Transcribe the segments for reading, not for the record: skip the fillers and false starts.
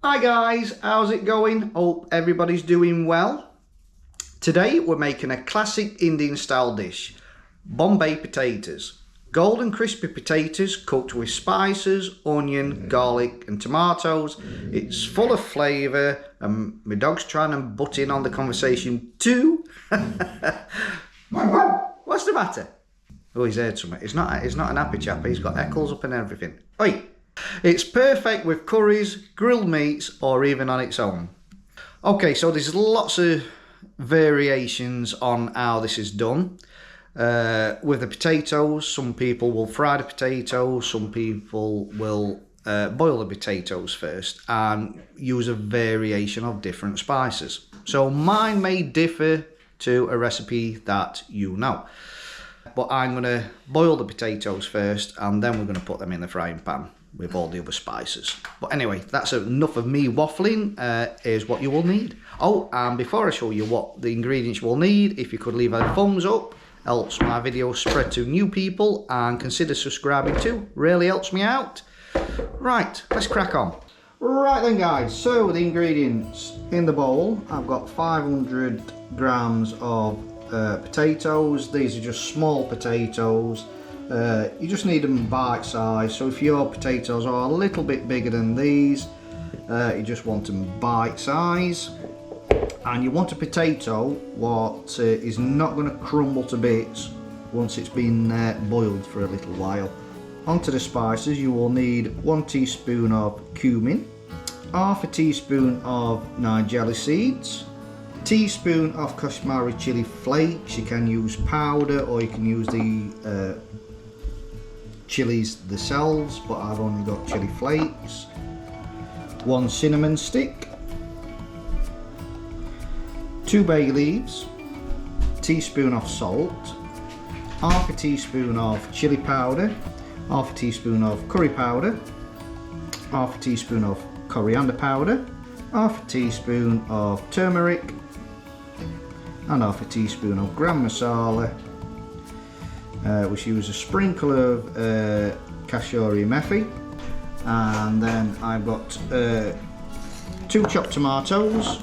Hi guys, how's it going? Hope everybody's doing well. Today we're making a classic Indian style dish, Bombay Potatoes. Golden crispy potatoes cooked with spices, onion, garlic and tomatoes. It's full of flavour and my dog's trying to butt in on the conversation too. What's the matter? Oh, he's heard something. He's not an happy chap, he's got eccles up and everything. Oi! It's perfect with curries, grilled meats or even on its own. Okay, so there's lots of variations on how this is done. With the potatoes, some people will fry the potatoes, some people will boil the potatoes first and use a variation of different spices. So mine may differ to a recipe that you know. But I'm going to boil the potatoes first and then we're going to put them in the frying pan with all the other spices. But anyway, that's enough of me waffling. Here's what you will need. Oh, and before I show you what the ingredients you will need, if you could leave a thumbs up, helps my videos spread to new people, and consider subscribing too, really helps me out. Right, let's crack on. Right then guys, so the ingredients in the bowl, I've got 500 grams of potatoes. These are just small potatoes. You just need them bite size, so if your potatoes are a little bit bigger than these, you just want them bite size. And you want a potato what is not going to crumble to bits once it's been boiled for a little while. Onto the spices, you will need 1 teaspoon of cumin, half a teaspoon of Nigella seeds, teaspoon of Kashmiri chilli flakes. You can use powder or you can use the chilies themselves, but I've only got chili flakes, 1 cinnamon stick, 2 bay leaves, teaspoon of salt, half a teaspoon of chili powder, half a teaspoon of curry powder, half a teaspoon of coriander powder, half a teaspoon of turmeric and half a teaspoon of garam masala. Which use a sprinkle of kasuri methi, and then I've got 2 chopped tomatoes,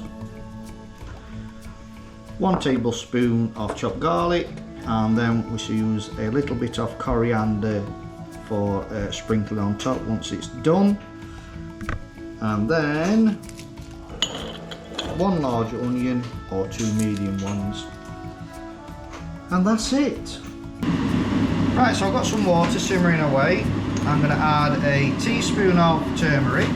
1 tablespoon of chopped garlic, and then we should use a little bit of coriander for sprinkling on top once it's done, and then 1 large onion or 2 medium ones, and that's it. Right, so I've got some water simmering away. I'm going to add a teaspoon of turmeric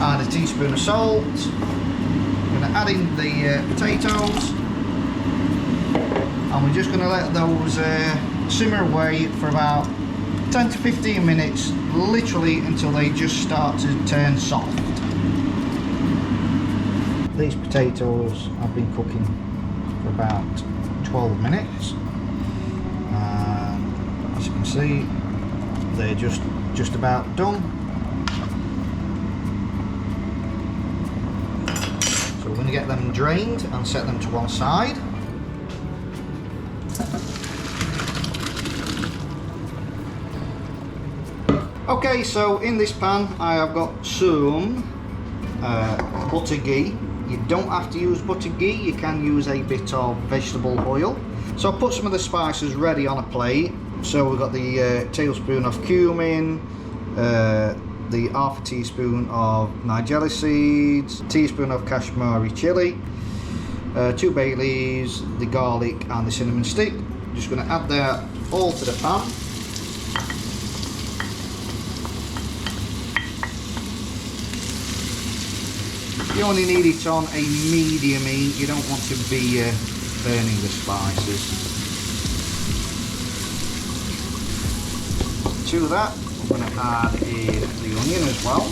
and a teaspoon of salt. I'm going to add in the potatoes and we're just going to let those simmer away for about 10 to 15 minutes, literally until they just start to turn soft. These potatoes I've been cooking for about 12 minutes, and as you can see they're just about done. So we're going to get them drained and set them to one side. Okay, so in this pan I have got some butter ghee. You don't have to use butter ghee, you can use a bit of vegetable oil. So I'll put some of the spices ready on a plate. So we've got the tablespoon of cumin, the half a teaspoon of Nigella seeds, teaspoon of Kashmiri chilli, 2 bay leaves, the garlic and the cinnamon stick. Just going to add that all to the pan. You only need it on a medium heat, you don't want to be burning the spices. To that, I'm going to add in the onion as well.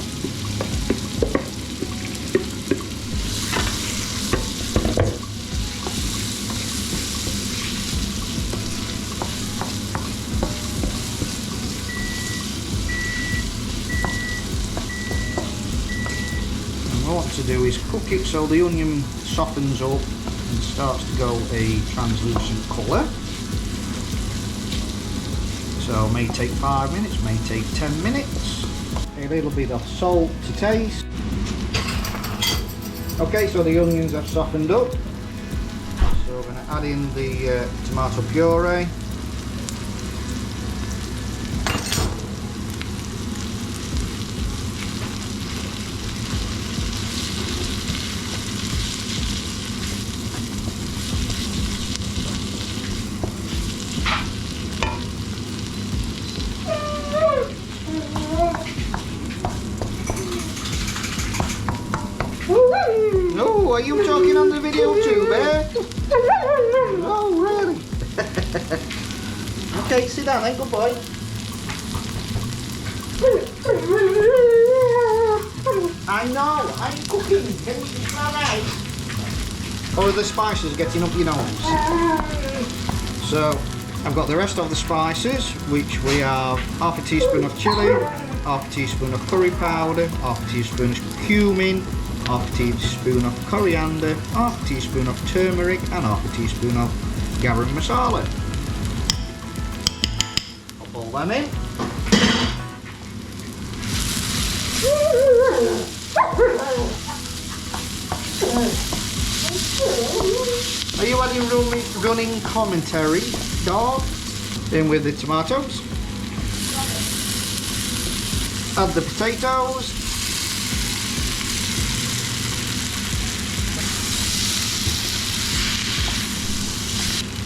What to do is cook it so the onion softens up and starts to go a translucent colour. So So may take 5 minutes, may take 10 minutes. A little bit of salt to taste. Okay, so the onions have softened up. So we're going to add in the tomato puree. No, are you talking on the video too, Bear? Oh, really? Okay, sit down then, good boy. I know, I'm cooking. Can you be alright? Or are the spices getting up your nose? So, I've got the rest of the spices, which we have half a teaspoon of chilli, half a teaspoon of curry powder, half a teaspoon of cumin, half a teaspoon of coriander, half a teaspoon of turmeric and half a teaspoon of garam masala. Pop all them in. Are you adding running commentary, dog? In with the tomatoes. Add the potatoes.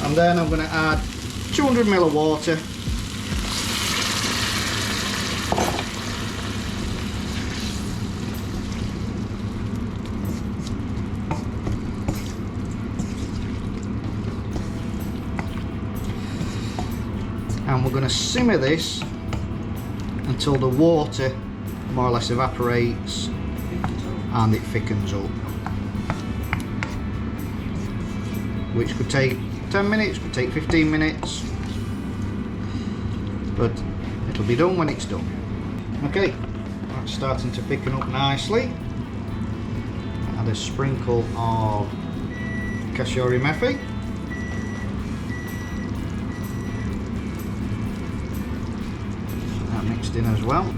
And then I'm going to add 200 ml of water. And we're going to simmer this until the water more or less evaporates and it thickens up. Which could take 10 minutes, could take 15 minutes, but it'll be done when it's done. Okay, that's starting to thicken up nicely. Add a sprinkle of Kashmiri methi. That mixed in as well.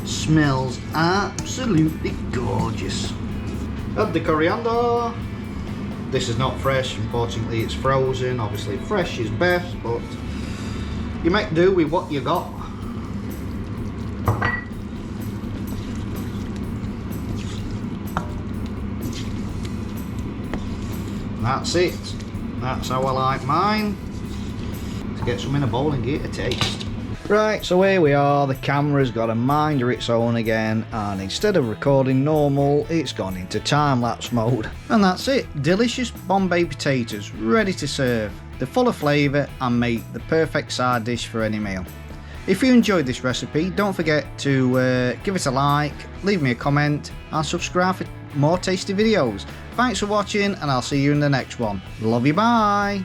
Smells absolutely gorgeous. Add the coriander. This is not fresh, unfortunately it's frozen. Obviously fresh is best, but you make do with what you got. That's it. That's how I like mine. To get some in a bowl and get a taste. Right, so here we are. The camera's got a mind of its own again, and instead of recording normal, it's gone into time-lapse mode. And that's it. Delicious Bombay potatoes, ready to serve. They're full of flavour and make the perfect side dish for any meal. If you enjoyed this recipe, don't forget to give it a like, leave me a comment, and subscribe for more tasty videos. Thanks for watching, and I'll see you in the next one. Love you, bye!